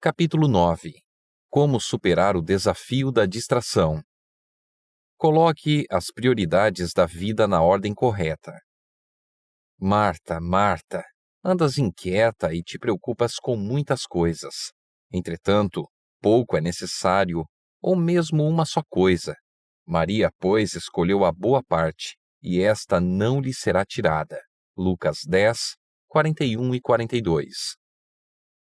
Capítulo 9. Como superar o desafio da distração. Coloque as prioridades da vida na ordem correta. Marta, Marta, andas inquieta e te preocupas com muitas coisas. Entretanto, pouco é necessário, ou mesmo uma só coisa. Maria, pois, escolheu a boa parte, e esta não lhe será tirada. Lucas 10, 41 e 42.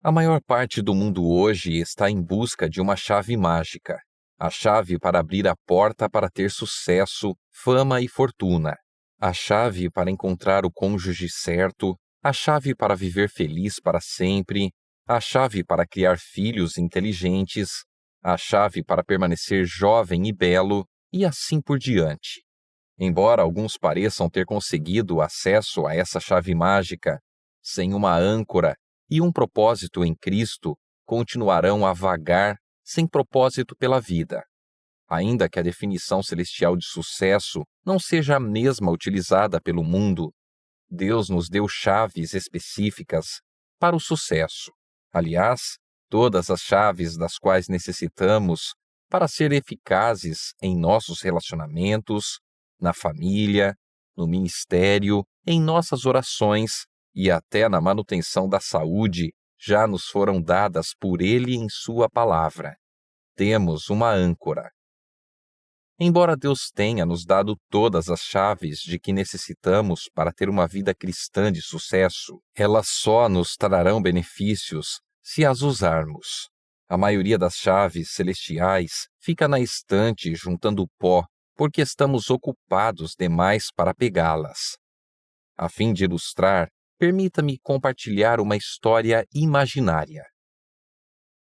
A maior parte do mundo hoje está em busca de uma chave mágica, a chave para abrir a porta para ter sucesso, fama e fortuna, a chave para encontrar o cônjuge certo, a chave para viver feliz para sempre, a chave para criar filhos inteligentes, a chave para permanecer jovem e belo, e assim por diante. Embora alguns pareçam ter conseguido acesso a essa chave mágica, sem uma âncora e um propósito em Cristo, continuarão a vagar sem propósito pela vida. Ainda que a definição celestial de sucesso não seja a mesma utilizada pelo mundo, Deus nos deu chaves específicas para o sucesso. Aliás, todas as chaves das quais necessitamos para ser eficazes em nossos relacionamentos, na família, no ministério, em nossas orações e até na manutenção da saúde, já nos foram dadas por Ele em Sua palavra. Temos uma âncora. Embora Deus tenha nos dado todas as chaves de que necessitamos para ter uma vida cristã de sucesso, elas só nos trarão benefícios se as usarmos. A maioria das chaves celestiais fica na estante juntando pó, porque estamos ocupados demais para pegá-las. A fim de ilustrar, permita-me compartilhar uma história imaginária.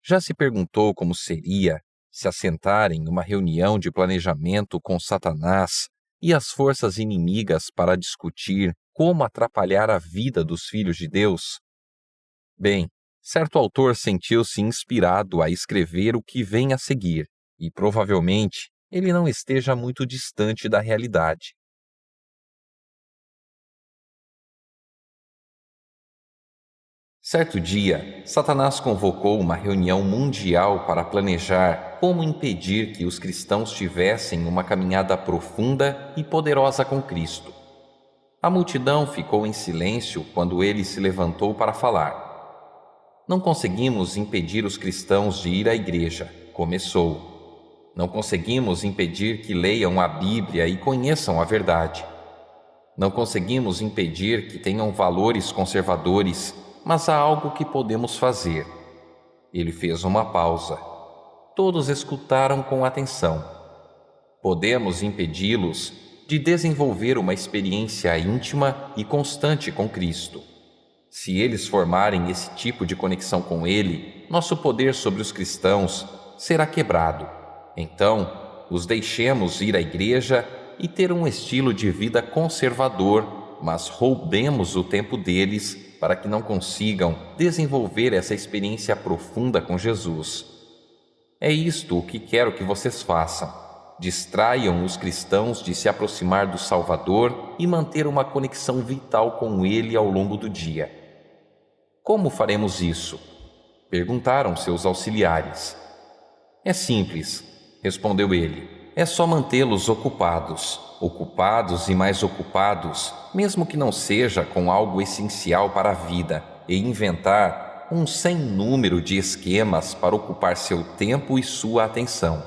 Já se perguntou como seria se assentar em uma reunião de planejamento com Satanás e as forças inimigas para discutir como atrapalhar a vida dos filhos de Deus? Bem, certo autor sentiu-se inspirado a escrever o que vem a seguir, e provavelmente ele não esteja muito distante da realidade. Certo dia, Satanás convocou uma reunião mundial para planejar como impedir que os cristãos tivessem uma caminhada profunda e poderosa com Cristo. A multidão ficou em silêncio quando ele se levantou para falar. Não conseguimos impedir os cristãos de ir à igreja, começou. Não conseguimos impedir que leiam a Bíblia e conheçam a verdade. Não conseguimos impedir que tenham valores conservadores, mas há algo que podemos fazer. Ele fez uma pausa. Todos escutaram com atenção. Podemos impedi-los de desenvolver uma experiência íntima e constante com Cristo. Se eles formarem esse tipo de conexão com Ele, nosso poder sobre os cristãos será quebrado. Então, os deixemos ir à igreja e ter um estilo de vida conservador, mas roubemos o tempo deles para que não consigam desenvolver essa experiência profunda com Jesus. É isto o que quero que vocês façam. Distraiam os cristãos de se aproximar do Salvador e manter uma conexão vital com Ele ao longo do dia. Como faremos isso? Perguntaram seus auxiliares. É simples, respondeu ele. É só mantê-los ocupados, ocupados e mais ocupados, mesmo que não seja com algo essencial para a vida, e inventar um sem número de esquemas para ocupar seu tempo e sua atenção.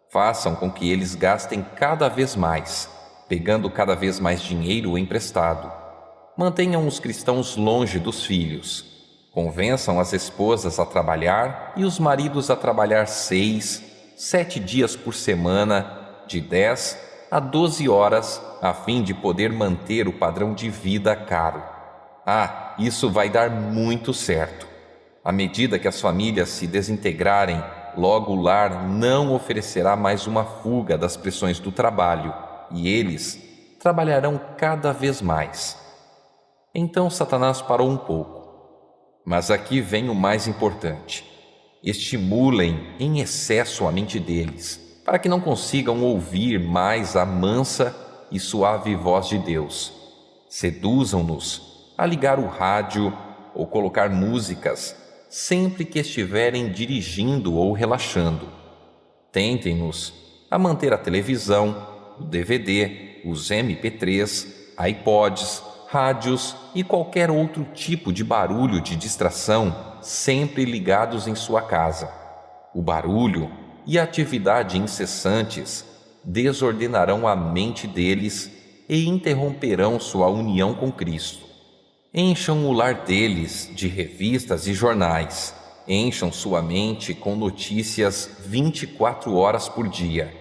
Façam com que eles gastem cada vez mais, pegando cada vez mais dinheiro emprestado. Mantenham os cristãos longe dos filhos. Convençam as esposas a trabalhar e os maridos a trabalhar 6, 7 dias por semana, de 10 a 12 horas, a fim de poder manter o padrão de vida caro. Isso vai dar muito certo. À medida que as famílias se desintegrarem, logo o lar não oferecerá mais uma fuga das pressões do trabalho, e eles trabalharão cada vez mais. Então Satanás parou um pouco. Mas aqui vem o mais importante. Estimulem em excesso a mente deles, para que não consigam ouvir mais a mansa e suave voz de Deus. Seduzam-nos a ligar o rádio ou colocar músicas sempre que estiverem dirigindo ou relaxando. Tentem-nos a manter a televisão, o DVD, os MP3, iPods, rádios e qualquer outro tipo de barulho de distração sempre ligados em sua casa. O barulho e a atividade incessantes desordenarão a mente deles e interromperão sua união com Cristo. Encham o lar deles de revistas e jornais. Encham sua mente com notícias 24 horas por dia.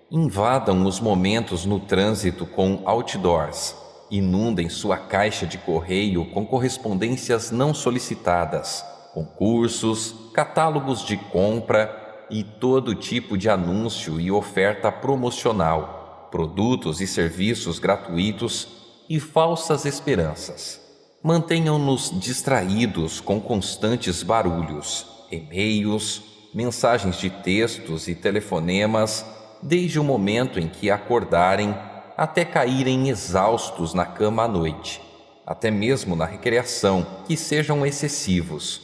Invadam os momentos no trânsito com outdoors. Inundem sua caixa de correio com correspondências não solicitadas, concursos, catálogos de compra e todo tipo de anúncio e oferta promocional, produtos e serviços gratuitos e falsas esperanças. Mantenham-nos distraídos com constantes barulhos, e-mails, mensagens de textos e telefonemas, desde o momento em que acordarem até caírem exaustos na cama à noite, até mesmo na recreação, que sejam excessivos.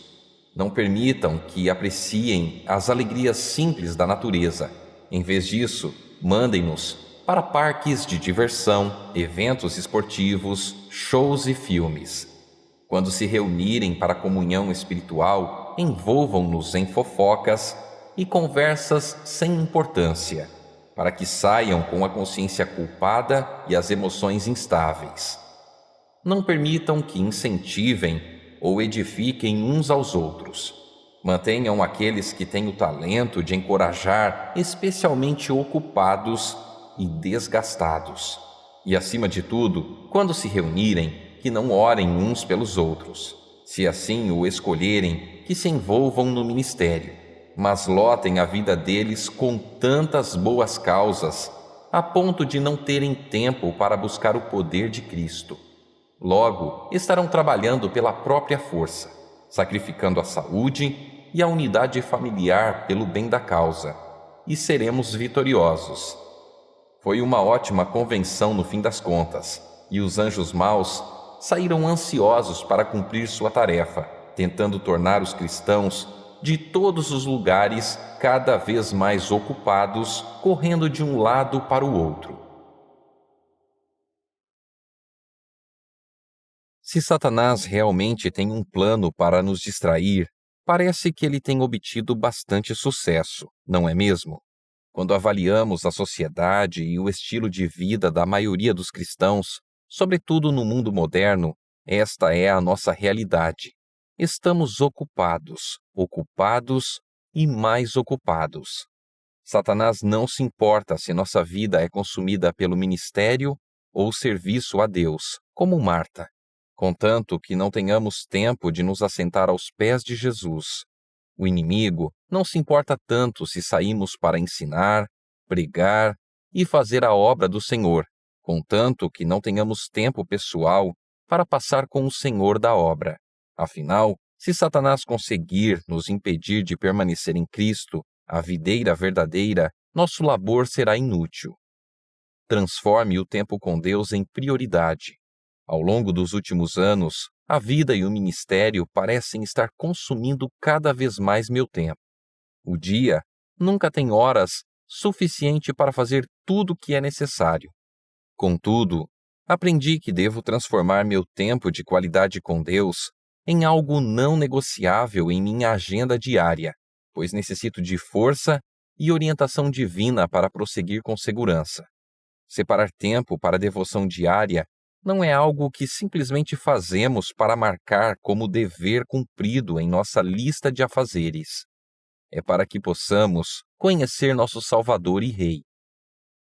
Não permitam que apreciem as alegrias simples da natureza. Em vez disso, mandem-nos para parques de diversão, eventos esportivos, shows e filmes. Quando se reunirem para comunhão espiritual, envolvam-nos em fofocas e conversas sem importância, para que saiam com a consciência culpada e as emoções instáveis. Não permitam que incentivem ou edifiquem uns aos outros. Mantenham aqueles que têm o talento de encorajar, especialmente ocupados e desgastados. E, acima de tudo, quando se reunirem, que não orem uns pelos outros. Se assim o escolherem, que se envolvam no ministério, mas lotem a vida deles com tantas boas causas, a ponto de não terem tempo para buscar o poder de Cristo. Logo, estarão trabalhando pela própria força, sacrificando a saúde e a unidade familiar pelo bem da causa, e seremos vitoriosos. Foi uma ótima convenção no fim das contas, e os anjos maus saíram ansiosos para cumprir sua tarefa, tentando tornar os cristãos de todos os lugares cada vez mais ocupados, correndo de um lado para o outro. Se Satanás realmente tem um plano para nos distrair, parece que ele tem obtido bastante sucesso, não é mesmo? Quando avaliamos a sociedade e o estilo de vida da maioria dos cristãos, sobretudo no mundo moderno, esta é a nossa realidade. Estamos ocupados, ocupados e mais ocupados. Satanás não se importa se nossa vida é consumida pelo ministério ou serviço a Deus, como Marta, contanto que não tenhamos tempo de nos assentar aos pés de Jesus. O inimigo não se importa tanto se saímos para ensinar, pregar e fazer a obra do Senhor, contanto que não tenhamos tempo pessoal para passar com o Senhor da obra. Afinal, se Satanás conseguir nos impedir de permanecer em Cristo, a videira verdadeira, nosso labor será inútil. Transforme o tempo com Deus em prioridade. Ao longo dos últimos anos, a vida e o ministério parecem estar consumindo cada vez mais meu tempo. O dia nunca tem horas suficiente para fazer tudo o que é necessário. Contudo, aprendi que devo transformar meu tempo de qualidade com Deus em algo não negociável em minha agenda diária, pois necessito de força e orientação divina para prosseguir com segurança. Separar tempo para devoção diária não é algo que simplesmente fazemos para marcar como dever cumprido em nossa lista de afazeres. É para que possamos conhecer nosso Salvador e Rei.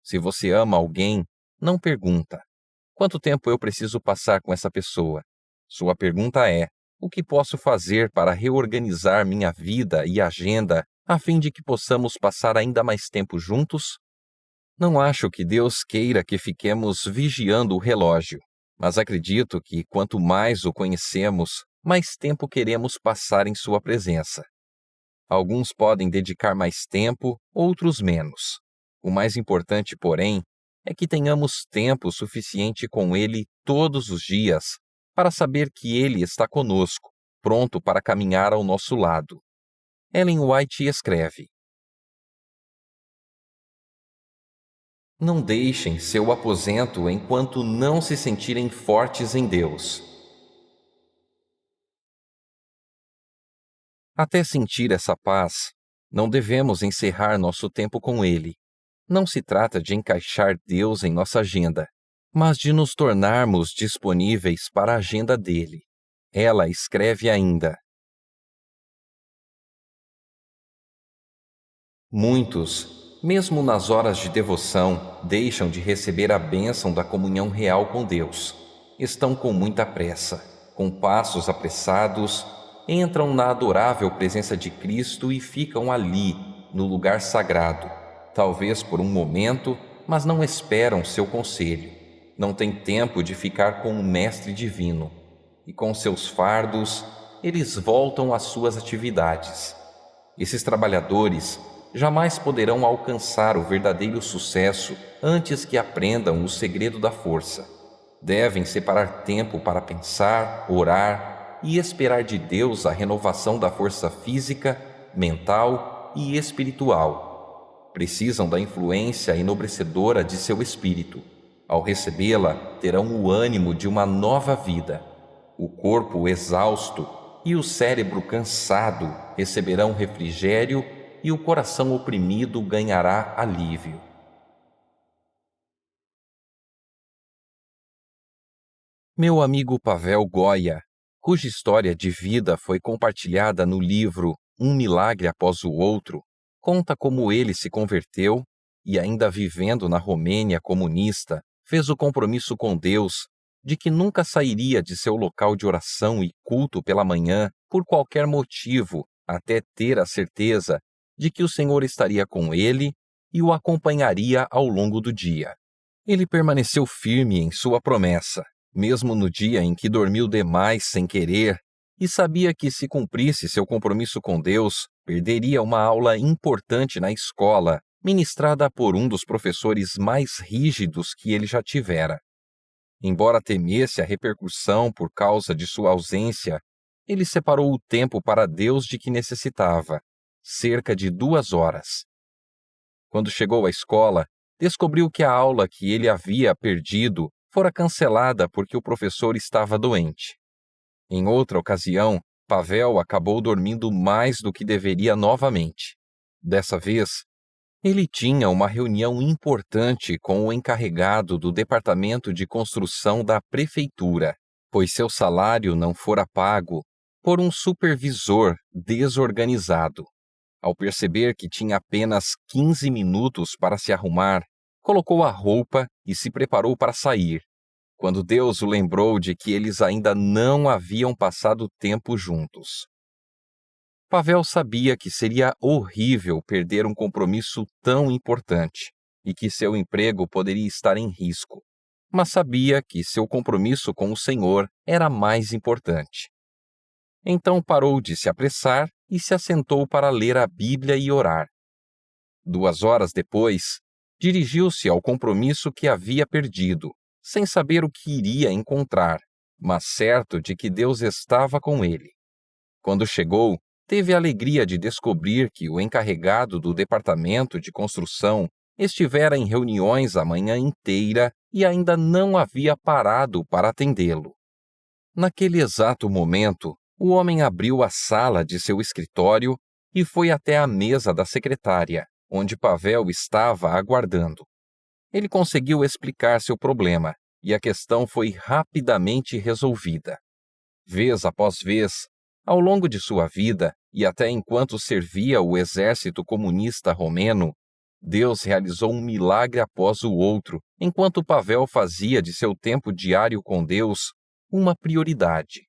Se você ama alguém, não pergunta: quanto tempo eu preciso passar com essa pessoa? Sua pergunta é: o que posso fazer para reorganizar minha vida e agenda a fim de que possamos passar ainda mais tempo juntos? Não acho que Deus queira que fiquemos vigiando o relógio, mas acredito que quanto mais o conhecemos, mais tempo queremos passar em sua presença. Alguns podem dedicar mais tempo, outros menos. O mais importante, porém, é que tenhamos tempo suficiente com Ele todos os dias para saber que Ele está conosco pronto para caminhar ao nosso lado. Ellen White escreve: Não deixem seu aposento enquanto não se sentirem fortes em Deus. Até sentir essa paz, não devemos encerrar nosso tempo com Ele. Não se trata de encaixar Deus em nossa agenda, mas de nos tornarmos disponíveis para a agenda dele. Ela escreve ainda: Muitos, mesmo nas horas de devoção, deixam de receber a bênção da comunhão real com Deus. Estão com muita pressa, com passos apressados, entram na adorável presença de Cristo e ficam ali, no lugar sagrado, talvez por um momento, mas não esperam seu conselho. Não têm tempo de ficar com o Mestre Divino. E com seus fardos, eles voltam às suas atividades. Esses trabalhadores jamais poderão alcançar o verdadeiro sucesso antes que aprendam o segredo da força. Devem separar tempo para pensar, orar e esperar de Deus a renovação da força física, mental e espiritual. Precisam da influência enobrecedora de seu espírito. Ao recebê-la, terão o ânimo de uma nova vida. O corpo exausto e o cérebro cansado receberão refrigério e o coração oprimido ganhará alívio. Meu amigo Pavel Goya, cuja história de vida foi compartilhada no livro Um Milagre Após o Outro, conta como ele se converteu e, ainda vivendo na Romênia comunista, fez o compromisso com Deus de que nunca sairia de seu local de oração e culto pela manhã por qualquer motivo, até ter a certeza de que o Senhor estaria com ele e o acompanharia ao longo do dia. Ele permaneceu firme em sua promessa, mesmo no dia em que dormiu demais sem querer, e sabia que, se cumprisse seu compromisso com Deus, perderia uma aula importante na escola, ministrada por um dos professores mais rígidos que ele já tivera. Embora temesse a repercussão por causa de sua ausência, ele separou o tempo para Deus de que necessitava, cerca de 2 horas. Quando chegou à escola, descobriu que a aula que ele havia perdido fora cancelada porque o professor estava doente. Em outra ocasião, Pavel acabou dormindo mais do que deveria novamente. Dessa vez, ele tinha uma reunião importante com o encarregado do departamento de construção da prefeitura, pois seu salário não fora pago por um supervisor desorganizado. Ao perceber que tinha apenas 15 minutos para se arrumar, colocou a roupa e se preparou para sair, quando Deus o lembrou de que eles ainda não haviam passado tempo juntos. Pavel sabia que seria horrível perder um compromisso tão importante e que seu emprego poderia estar em risco, mas sabia que seu compromisso com o Senhor era mais importante. Então parou de se apressar e se assentou para ler a Bíblia e orar. 2 horas depois, dirigiu-se ao compromisso que havia perdido, sem saber o que iria encontrar, mas certo de que Deus estava com ele. Quando chegou, teve a alegria de descobrir que o encarregado do departamento de construção estivera em reuniões a manhã inteira e ainda não havia parado para atendê-lo. Naquele exato momento, o homem abriu a sala de seu escritório e foi até a mesa da secretária, onde Pavel estava aguardando. Ele conseguiu explicar seu problema e a questão foi rapidamente resolvida. Vez após vez, ao longo de sua vida e até enquanto servia o exército comunista romeno, Deus realizou um milagre após o outro, enquanto Pavel fazia de seu tempo diário com Deus uma prioridade.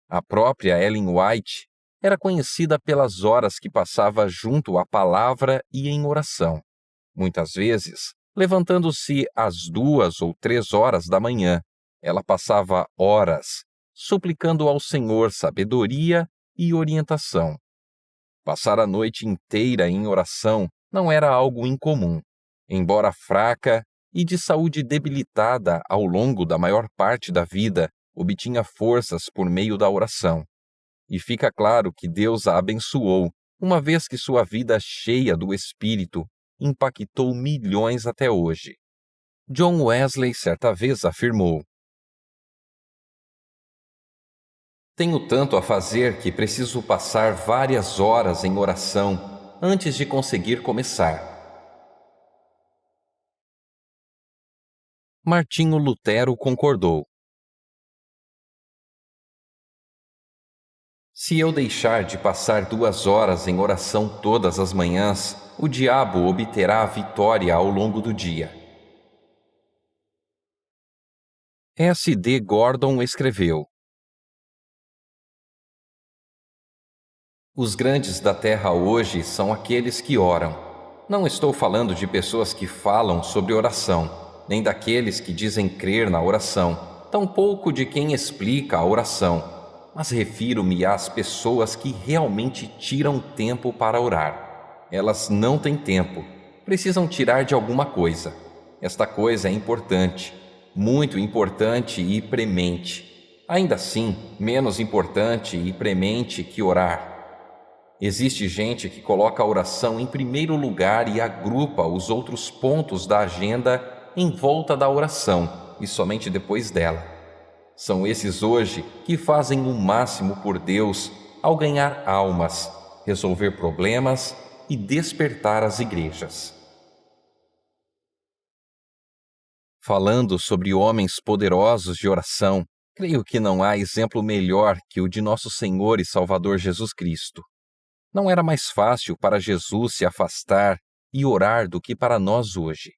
A própria Ellen White era conhecida pelas horas que passava junto à palavra e em oração. Muitas vezes, levantando-se às 2 ou 3 horas da manhã, ela passava horas suplicando ao Senhor sabedoria e orientação. Passar a noite inteira em oração não era algo incomum. Embora fraca e de saúde debilitada ao longo da maior parte da vida, obtinha forças por meio da oração. E fica claro que Deus a abençoou, uma vez que sua vida cheia do Espírito impactou milhões até hoje. John Wesley certa vez afirmou: "Tenho tanto a fazer que preciso passar várias horas em oração antes de conseguir começar." Martinho Lutero concordou: "Se eu deixar de passar 2 horas em oração todas as manhãs, o diabo obterá a vitória ao longo do dia." S. D. Gordon escreveu: "Os grandes da terra hoje são aqueles que oram. Não estou falando de pessoas que falam sobre oração, nem daqueles que dizem crer na oração, tampouco de quem explica a oração, mas refiro-me às pessoas que realmente tiram tempo para orar. Elas não têm tempo, precisam tirar de alguma coisa. Esta coisa é importante, muito importante e premente. Ainda assim, menos importante e premente que orar. Existe gente que coloca a oração em primeiro lugar e agrupa os outros pontos da agenda em volta da oração e somente depois dela. São esses hoje que fazem o máximo por Deus ao ganhar almas, resolver problemas e despertar as igrejas." Falando sobre homens poderosos de oração, creio que não há exemplo melhor que o de nosso Senhor e Salvador Jesus Cristo. Não era mais fácil para Jesus se afastar e orar do que para nós hoje.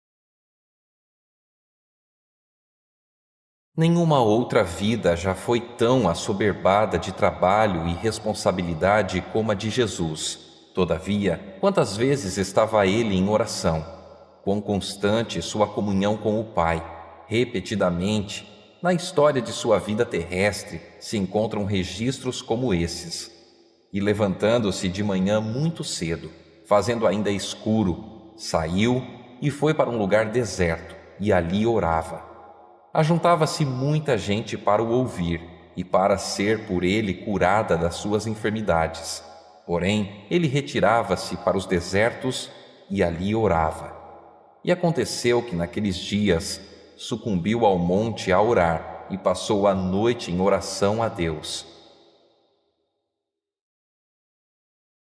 Nenhuma outra vida já foi tão assoberbada de trabalho e responsabilidade como a de Jesus. Todavia, quantas vezes estava ele em oração? Quão constante sua comunhão com o Pai. Repetidamente, na história de sua vida terrestre, se encontram registros como esses. E levantando-se de manhã muito cedo, fazendo ainda escuro, saiu e foi para um lugar deserto, e ali orava. Ajuntava-se muita gente para o ouvir e para ser por ele curada das suas enfermidades. Porém, ele retirava-se para os desertos e ali orava. E aconteceu que naqueles dias sucumbiu ao monte a orar e passou a noite em oração a Deus.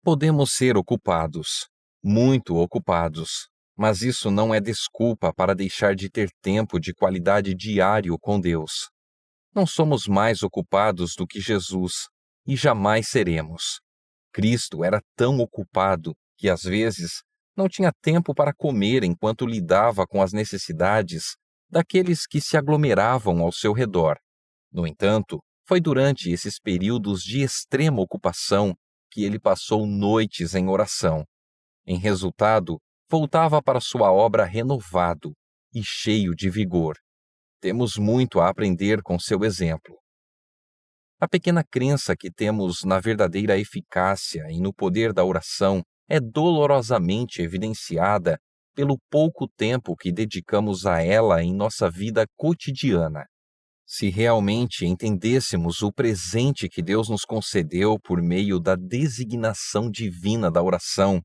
Podemos ser ocupados, muito ocupados, mas isso não é desculpa para deixar de ter tempo de qualidade diário com Deus. Não somos mais ocupados do que Jesus, e jamais seremos. Cristo era tão ocupado que, às vezes, não tinha tempo para comer enquanto lidava com as necessidades daqueles que se aglomeravam ao seu redor. No entanto, foi durante esses períodos de extrema ocupação que ele passou noites em oração. Em resultado, voltava para sua obra renovado e cheio de vigor. Temos muito a aprender com seu exemplo. A pequena crença que temos na verdadeira eficácia e no poder da oração é dolorosamente evidenciada pelo pouco tempo que dedicamos a ela em nossa vida cotidiana. Se realmente entendêssemos o presente que Deus nos concedeu por meio da designação divina da oração,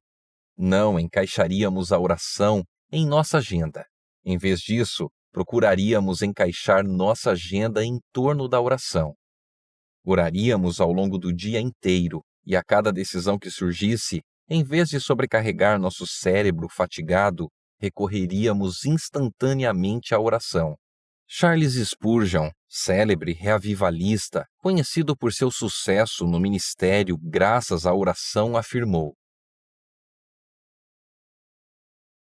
não encaixaríamos a oração em nossa agenda. Em vez disso, procuraríamos encaixar nossa agenda em torno da oração. Oraríamos ao longo do dia inteiro e a cada decisão que surgisse, em vez de sobrecarregar nosso cérebro fatigado, recorreríamos instantaneamente à oração. Charles Spurgeon, célebre reavivalista, conhecido por seu sucesso no ministério graças à oração, afirmou: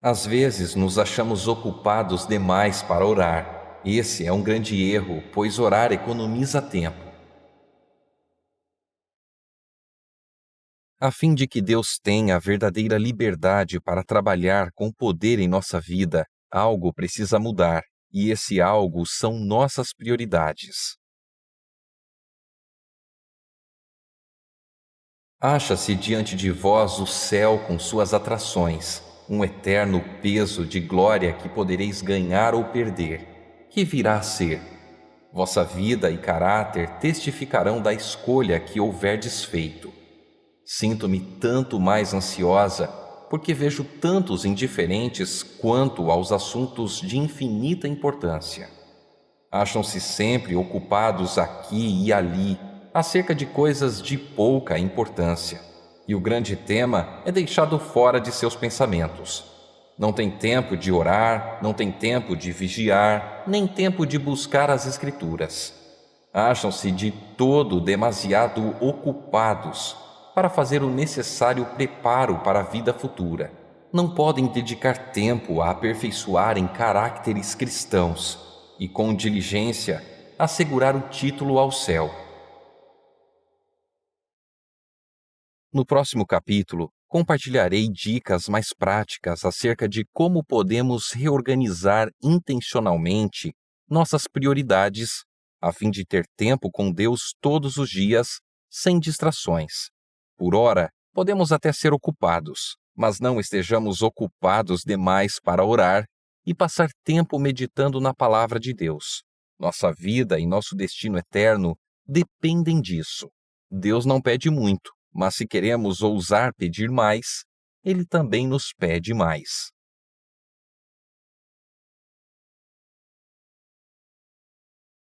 "Às vezes nos achamos ocupados demais para orar. Esse é um grande erro, pois orar economiza tempo." A fim de que Deus tenha a verdadeira liberdade para trabalhar com poder em nossa vida, algo precisa mudar. E esse algo são nossas prioridades. Acha-se diante de vós o céu com suas atrações, um eterno peso de glória que podereis ganhar ou perder. Que virá a ser? Vossa vida e caráter testificarão da escolha que houverdes feito. Sinto-me tanto mais ansiosa, porque vejo tantos indiferentes quanto aos assuntos de infinita importância. Acham-se sempre ocupados aqui e ali, acerca de coisas de pouca importância, e o grande tema é deixado fora de seus pensamentos. Não tem tempo de orar, não tem tempo de vigiar, nem tempo de buscar as Escrituras. Acham-se de todo demasiado ocupados para fazer o necessário preparo para a vida futura. Não podem dedicar tempo a aperfeiçoarem caracteres cristãos e, com diligência, assegurar o título ao céu. No próximo capítulo, compartilharei dicas mais práticas acerca de como podemos reorganizar intencionalmente nossas prioridades, a fim de ter tempo com Deus todos os dias, sem distrações. Por ora, podemos até ser ocupados, mas não estejamos ocupados demais para orar e passar tempo meditando na palavra de Deus. Nossa vida e nosso destino eterno dependem disso. Deus não pede muito, mas se queremos ousar pedir mais, Ele também nos pede mais.